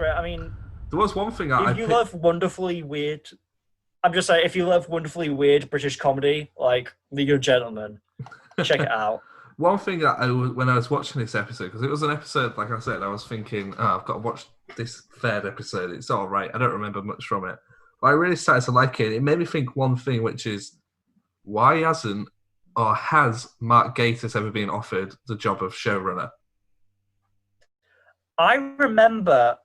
career. I mean, there was one thing if you love wonderfully weird, I'm just saying, if you love wonderfully weird British comedy, like League of Gentlemen, check it out. One thing that when I was watching this episode, because it was an episode, like I said, I was thinking, I've got to watch this third episode. It's all right. I don't remember much from it. But I really started to like it. It made me think one thing, which is, why hasn't or has Mark Gatiss ever been offered the job of showrunner? I remember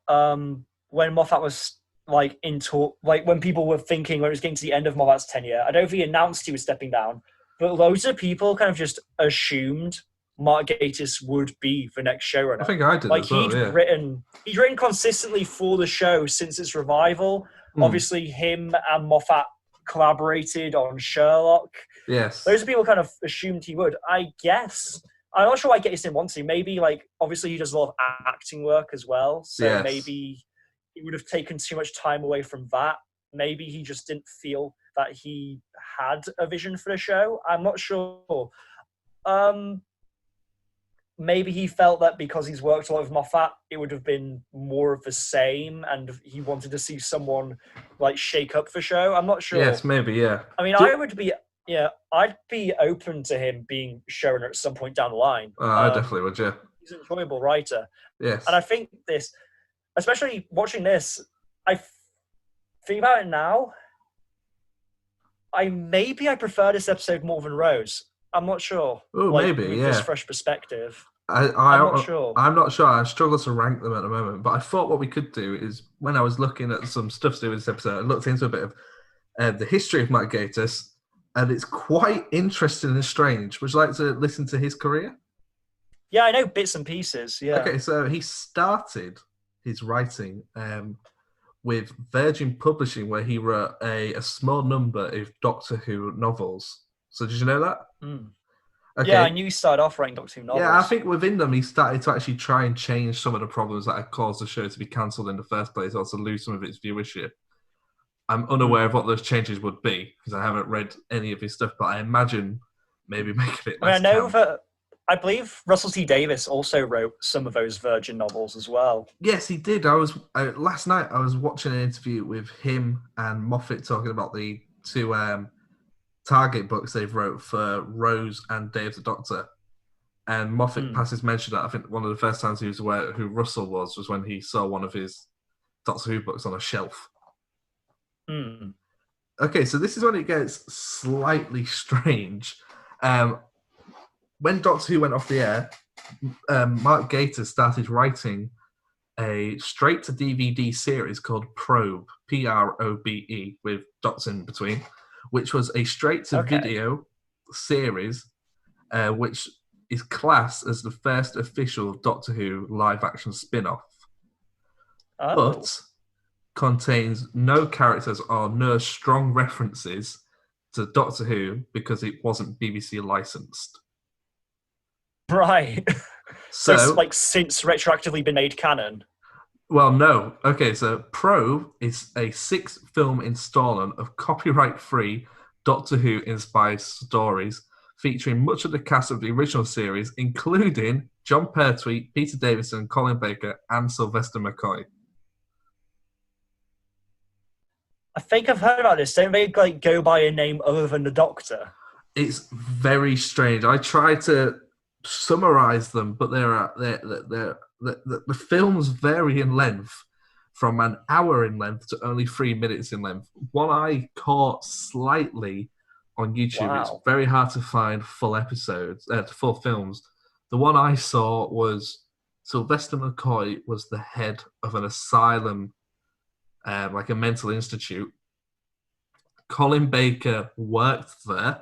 when Moffat was like in talk, like when people were thinking when it was getting to the end of Moffat's tenure. I don't know if he announced he was stepping down, but loads of people kind of just assumed Mark Gatiss would be the next showrunner. I think I did. Like as well, he'd written consistently for the show since its revival. Obviously, him and Moffat collaborated on Sherlock. Yes, those people kind of assumed he would. I guess I'm not sure why Gatiss didn't want to. Maybe like obviously he does a lot of acting work as well, so maybe he would have taken too much time away from that. Maybe he just didn't feel that he had a vision for the show. I'm not sure. Maybe he felt that because he's worked a lot with Moffat, it would have been more of the same, and he wanted to see someone like shake up the show. I'm not sure. Yes, maybe, yeah. I mean, I'd be open to him being showrunner at some point down the line. I definitely would, yeah. He's an enjoyable writer. Yes. And I think this, especially watching this, I think about it now, I prefer this episode more than Rose. I'm not sure. Oh, maybe, yeah. This fresh perspective. I'm not sure. I'm not sure. I struggle to rank them at the moment. But I thought what we could do is, when I was looking at some stuff to do with this episode, I looked into a bit of the history of Mark Gatiss, and it's quite interesting and strange. Would you like to listen to his career? Yeah, I know bits and pieces, yeah. Okay, so he started his writing with Virgin Publishing, where he wrote a small number of Doctor Who novels. So did you know that? Okay. Yeah, I knew he started off writing Doctor Who novels. Yeah, I think within them he started to actually try and change some of the problems that had caused the show to be cancelled in the first place, or to lose some of its viewership. I'm unaware of what those changes would be, because I haven't read any of his stuff, but I imagine maybe making it less I believe Russell T Davies also wrote some of those Virgin novels as well. Yes, he did. Last night I was watching an interview with him and Moffat talking about the two Target books they've wrote for Rose and Day of the Doctor. And Moffat passes mention that I think one of the first times he was aware who Russell was when he saw one of his Doctor Who books on a shelf. Okay, so this is when it gets slightly strange. When Doctor Who went off the air, Mark Gatiss started writing a straight-to-DVD series called Probe, Probe, with dots in between, which was a straight-to-video series, which is classed as the first official Doctor Who live-action spin-off, but contains no characters or no strong references to Doctor Who because it wasn't BBC licensed. Right. So it's like since retroactively been made canon. Well, no. Okay, so Probe is a 6-film installment of copyright-free Doctor Who-inspired stories featuring much of the cast of the original series, including John Pertwee, Peter Davison, Colin Baker, and Sylvester McCoy. I think I've heard about this. Don't they go by a name other than the Doctor? It's very strange. I tried to summarize them, but the films vary in length from an hour in length to only 3 minutes in length. One I caught slightly on YouTube. Wow. It's very hard to find full episodes, full films. The one I saw was Sylvester McCoy was the head of an asylum, like a mental institute. Colin Baker worked there,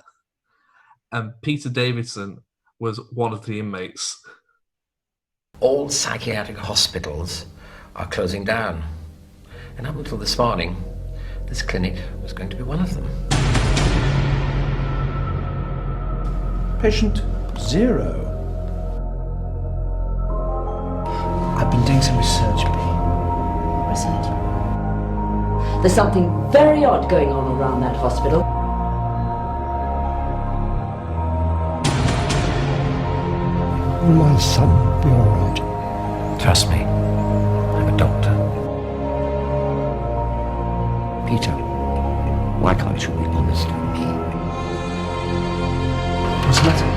and Peter Davison was one of the inmates. All psychiatric hospitals are closing down. And up until this morning, this clinic was going to be one of them. Patient 0. I've been doing some research, B. Research? There's something very odd going on around that hospital. Will my son be all right? Trust me, I'm a doctor. Peter, why can't you be honest with me? What's the matter?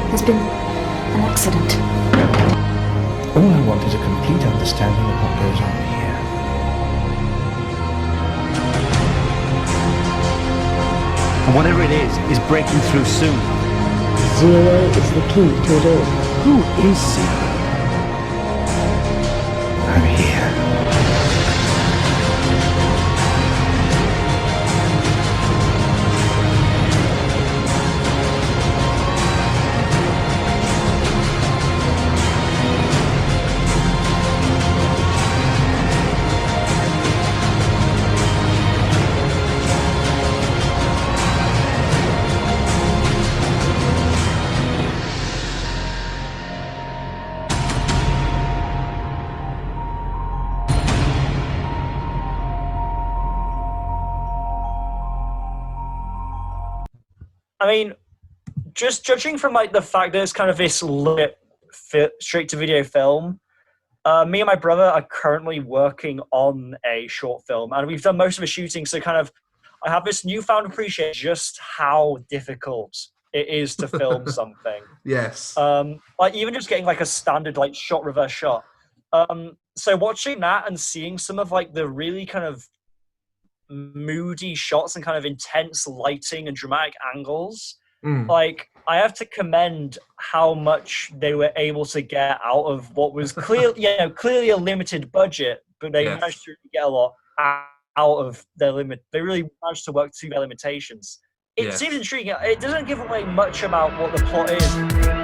There's been an accident. All I want is a complete understanding of what goes on here. And whatever it is breaking through soon. Zero is the key to it all. Who is Zero? I'm here. I mean, just judging from like the fact that it's kind of this lit straight-to-video film, me and my brother are currently working on a short film, and we've done most of the shooting. So kind of, I have this newfound appreciation just how difficult it is to film something. Yes. Like even just getting like a standard like shot reverse shot. So watching that and seeing some of like the really kind of moody shots and kind of intense lighting and dramatic angles, like I have to commend how much they were able to get out of what was clearly a limited budget, but they managed to get a lot out of their limit. They really managed to work to their limitations. It seems intriguing. It doesn't give away much about what the plot is.